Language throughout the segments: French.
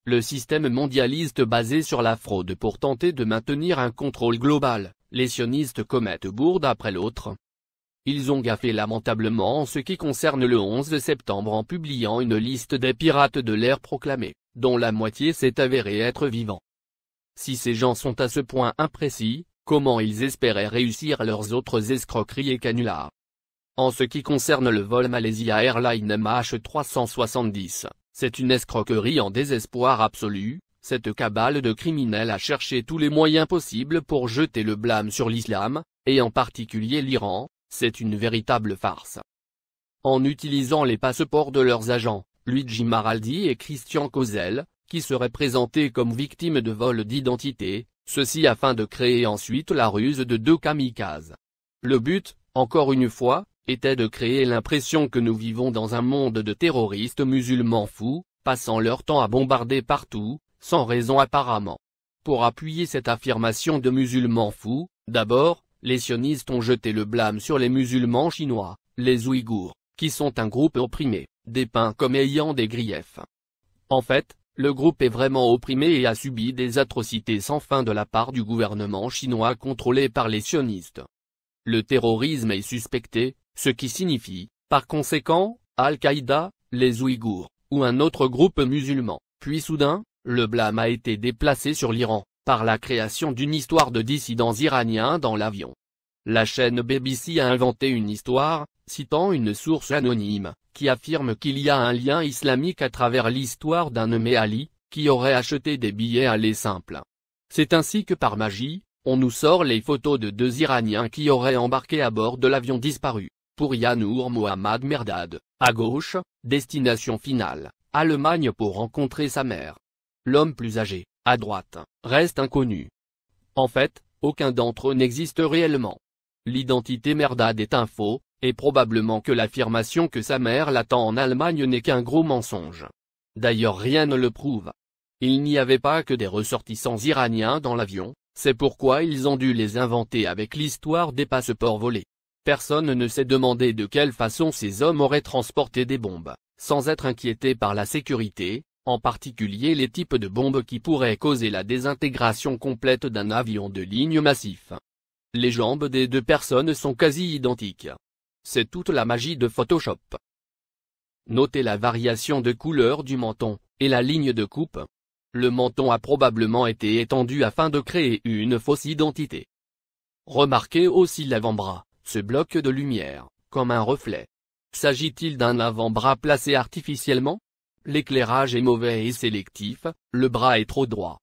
Le système mondialiste basé sur la fraude pour tenter de maintenir un contrôle global, les sionistes commettent bourde après l'autre. Ils ont gaffé lamentablement en ce qui concerne le 11 septembre en publiant une liste des pirates de l'air proclamés, dont la moitié s'est avérée être vivants. Si ces gens sont à ce point imprécis, comment ils espéraient réussir leurs autres escroqueries et canulars? En ce qui concerne le vol Malaysia Airlines MH370, c'est une escroquerie en désespoir absolu. Cette cabale de criminels a cherché tous les moyens possibles pour jeter le blâme sur l'islam, et en particulier l'Iran. C'est une véritable farce. En utilisant les passeports de leurs agents, Luigi Maraldi et Christian Kozel, qui seraient présentés comme victimes de vol d'identité, ceci afin de créer ensuite la ruse de deux kamikazes. Le but, encore une fois, était de créer l'impression que nous vivons dans un monde de terroristes musulmans fous, passant leur temps à bombarder partout, sans raison apparemment. Pour appuyer cette affirmation de musulmans fous, d'abord, les sionistes ont jeté le blâme sur les musulmans chinois, les Ouïghours, qui sont un groupe opprimé, dépeint comme ayant des griefs. En fait, le groupe est vraiment opprimé et a subi des atrocités sans fin de la part du gouvernement chinois contrôlé par les sionistes. Le terrorisme est suspecté, ce qui signifie, par conséquent, Al-Qaïda, les Ouïghours, ou un autre groupe musulman. Puis soudain, le blâme a été déplacé sur l'Iran, par la création d'une histoire de dissidents iraniens dans l'avion. La chaîne BBC a inventé une histoire, citant une source anonyme, qui affirme qu'il y a un lien islamique à travers l'histoire d'un nommé Ali, qui aurait acheté des billets aller simples. C'est ainsi que par magie, on nous sort les photos de deux Iraniens qui auraient embarqué à bord de l'avion disparu, pour Yanour Mohammad Merdad, à gauche, destination finale, Allemagne pour rencontrer sa mère. L'homme plus âgé, à droite, reste inconnu. En fait, aucun d'entre eux n'existe réellement. L'identité Merdad est un faux, et probablement que l'affirmation que sa mère l'attend en Allemagne n'est qu'un gros mensonge. D'ailleurs rien ne le prouve. Il n'y avait pas que des ressortissants iraniens dans l'avion, c'est pourquoi ils ont dû les inventer avec l'histoire des passeports volés. Personne ne s'est demandé de quelle façon ces hommes auraient transporté des bombes, sans être inquiétés par la sécurité, en particulier les types de bombes qui pourraient causer la désintégration complète d'un avion de ligne massif. Les jambes des deux personnes sont quasi identiques. C'est toute la magie de Photoshop. Notez la variation de couleur du menton, et la ligne de coupe. Le menton a probablement été étendu afin de créer une fausse identité. Remarquez aussi l'avant-bras, ce bloc de lumière, comme un reflet. S'agit-il d'un avant-bras placé artificiellement? L'éclairage est mauvais et sélectif, le bras est trop droit.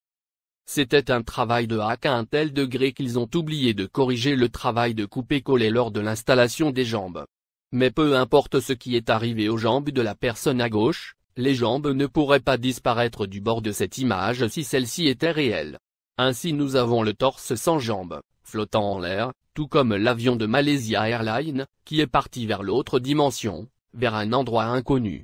C'était un travail de hack à un tel degré qu'ils ont oublié de corriger le travail de couper-coller lors de l'installation des jambes. Mais peu importe ce qui est arrivé aux jambes de la personne à gauche, les jambes ne pourraient pas disparaître du bord de cette image si celle-ci était réelle. Ainsi nous avons le torse sans jambes, flottant en l'air, tout comme l'avion de Malaysia Airlines, qui est parti vers l'autre dimension, vers un endroit inconnu.